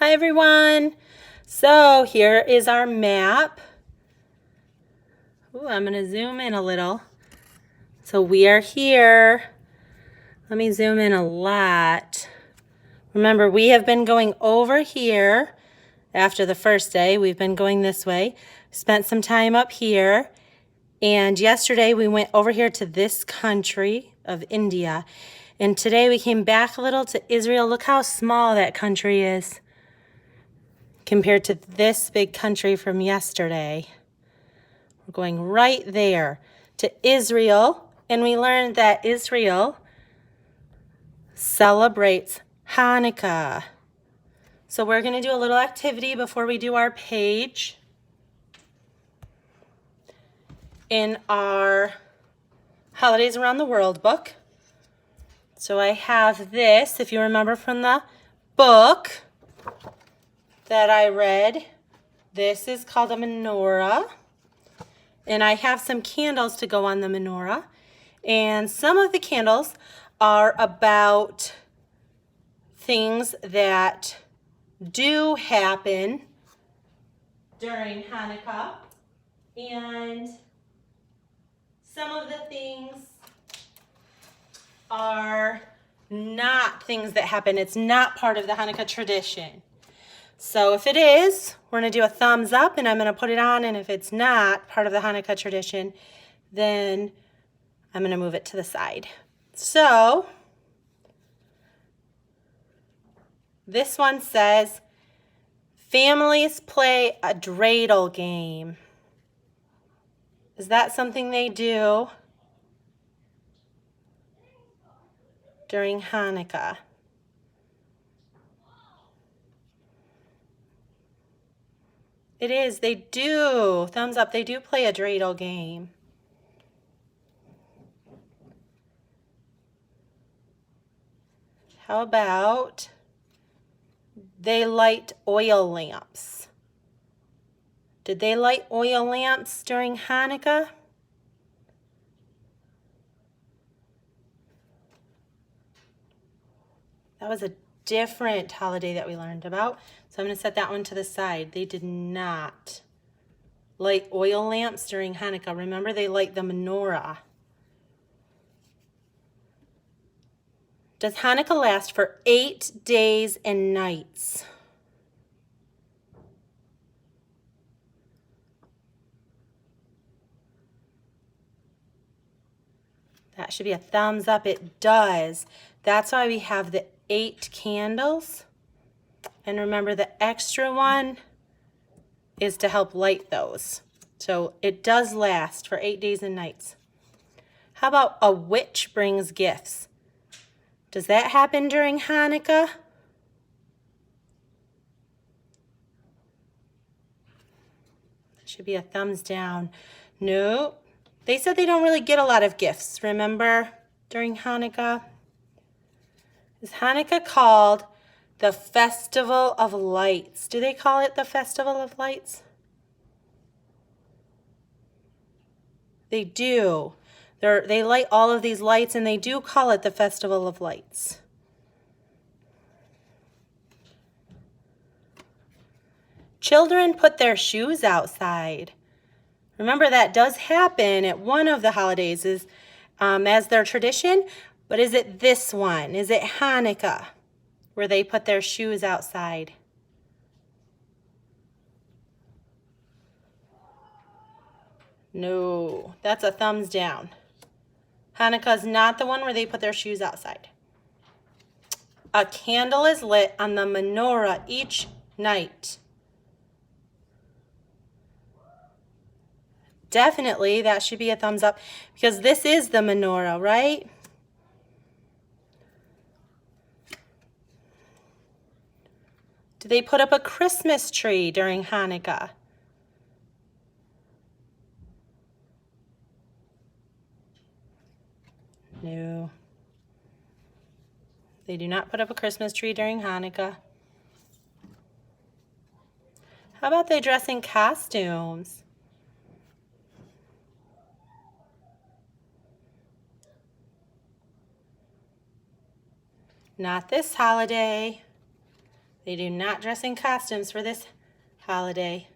Hi everyone. So here is our map. Ooh, I'm going to zoom in a little. So we are here. Let me zoom in a lot. Remember, we have been going over here after the first day. We've been going this way. Spent some time up here. And yesterday we went over here to this country of India. And today we came back a little to Israel. Look how small that country is compared to this big country from yesterday. We're going right there to Israel, and we learned that Israel celebrates Hanukkah. So we're going to do a little activity before we do our page in our Holidays Around the World book. So I have this, if you remember from the book that I read. This is called a menorah. And I have some candles to go on the menorah. And some of the candles are about things that do happen during Hanukkah. And some of the things are not things that happen. It's not part of the Hanukkah tradition. So if it is, we're going to do a thumbs up and I'm going to put it on. And if it's not part of the Hanukkah tradition, then I'm going to move it to the side. So this one says, families play a dreidel game. Is that something they do during Hanukkah? It is. They do. Thumbs up. They do play a dreidel game. How about they light oil lamps? Did they light oil lamps during Hanukkah? That was a different holiday that we learned about. So I'm going to set that one to the side. They did not light oil lamps during Hanukkah. Remember, they light the menorah. Does Hanukkah last for 8 days and nights? That should be a thumbs up. It does. That's why we have the 8 candles. And remember, the extra one is to help light those. So it does last for 8 days and nights. How about a witch brings gifts? Does that happen during Hanukkah? Should be a thumbs down. No. They said they don't really get a lot of gifts, remember, during Hanukkah? Is Hanukkah called the Festival of Lights? Do they call it the Festival of Lights? They do. They light all of these lights, and they do call it the Festival of Lights. Children put their shoes outside. Remember, that does happen at one of the holidays as their tradition. But is it this one? Is it Hanukkah where they put their shoes outside? No, that's a thumbs down. Hanukkah's not the one where they put their shoes outside. A candle is lit on the menorah each night. Definitely, that should be a thumbs up because this is the menorah, right? Do they put up a Christmas tree during Hanukkah? No. They do not put up a Christmas tree during Hanukkah. How about they dress in costumes? Not this holiday. They do not dress in costumes for this holiday.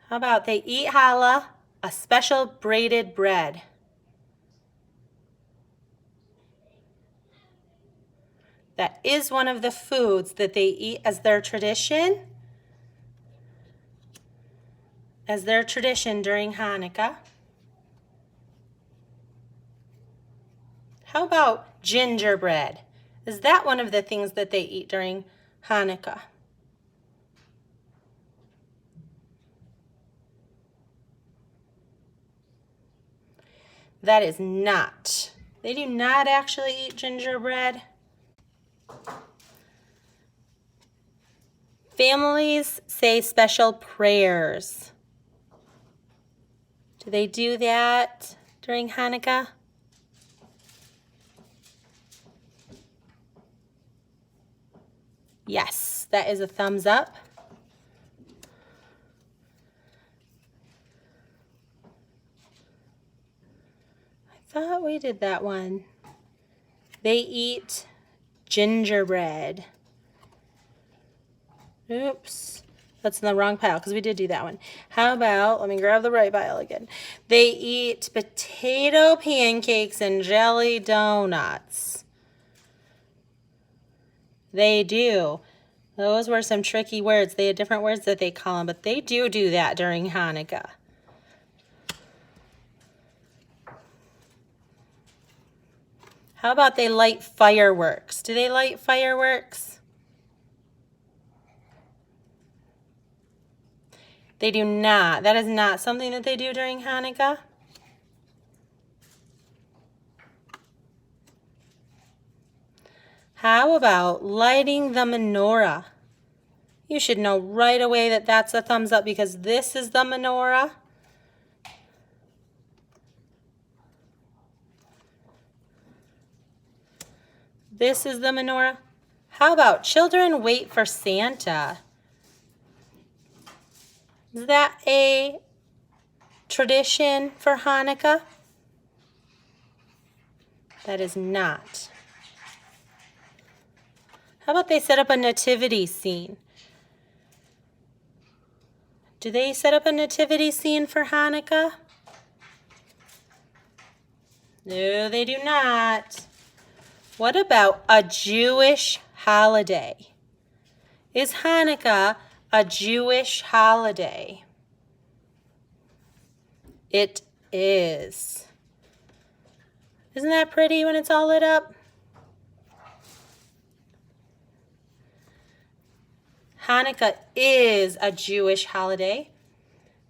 How about they eat challah, a special braided bread? That is one of the foods that they eat as their tradition. As their tradition during Hanukkah. How about gingerbread? Is that one of the things that they eat during Hanukkah? That is not. They do not actually eat gingerbread. Families say special prayers. Do they do that during Hanukkah? Yes, that is a thumbs up. I thought we did that one. They eat gingerbread. Oops, that's in the wrong pile because we did do that one. How about, let me grab the right pile again. They eat potato pancakes and jelly donuts. They do. Those were some tricky words. They had different words that they call them, but they do that during Hanukkah. How about they light fireworks? Do they light fireworks? They do not. That is not something that they do during Hanukkah. How about lighting the menorah? You should know right away that that's a thumbs up because this is the menorah. This is the menorah. How about children wait for Santa? Is that a tradition for Hanukkah? That is not. How about they set up a nativity scene? Do they set up a nativity scene for Hanukkah? No, they do not. What about a Jewish holiday? Is Hanukkah a Jewish holiday? It is. Isn't that pretty when it's all lit up? Hanukkah is a Jewish holiday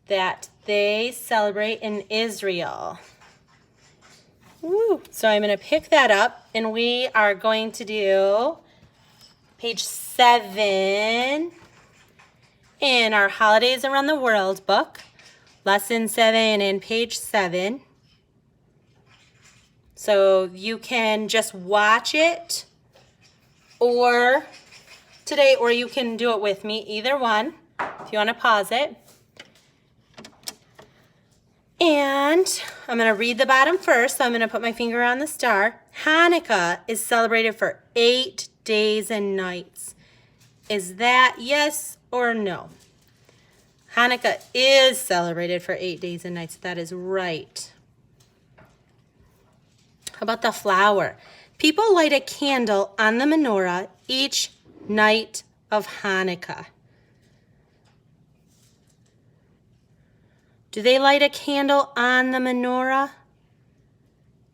that they celebrate in Israel. Woo. So I'm going to pick that up, and we are going to do page 7 in our Holidays Around the World book, lesson 7 and page 7. So you can just watch it or today, or you can do it with me, either one, if you want to pause it. And I'm going to read the bottom first, so I'm going to put my finger on the star. Hanukkah is celebrated for 8 days and nights. Is that yes or no? Hanukkah is celebrated for 8 days and nights. That is right. How about the flower? People light a candle on the menorah each night of Hanukkah. Do they light a candle on the menorah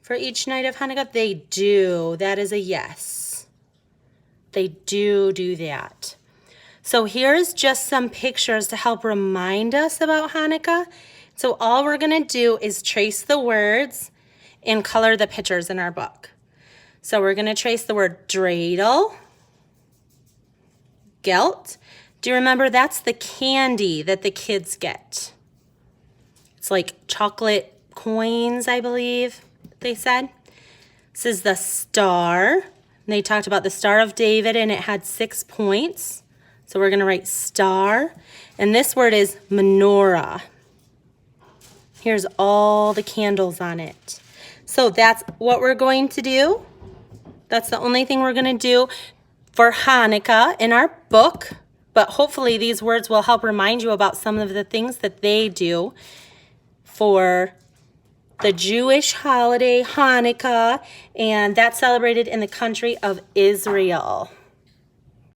for each night of Hanukkah? They do. That is a yes. They do that. So here's just some pictures to help remind us about Hanukkah. So all we're going to do is trace the words and color the pictures in our book. So we're going to trace the word dreidel, gelt. Do you remember that's the candy that the kids get? It's like chocolate coins, I believe they said. This is the star. And they talked about the Star of David, and it had 6 points. So we're going to write star. And this word is menorah. Here's all the candles on it. So that's what we're going to do. That's the only thing we're going to do for Hanukkah in our book. But hopefully these words will help remind you about some of the things that they do for the Jewish holiday Hanukkah, and that's celebrated in the country of Israel.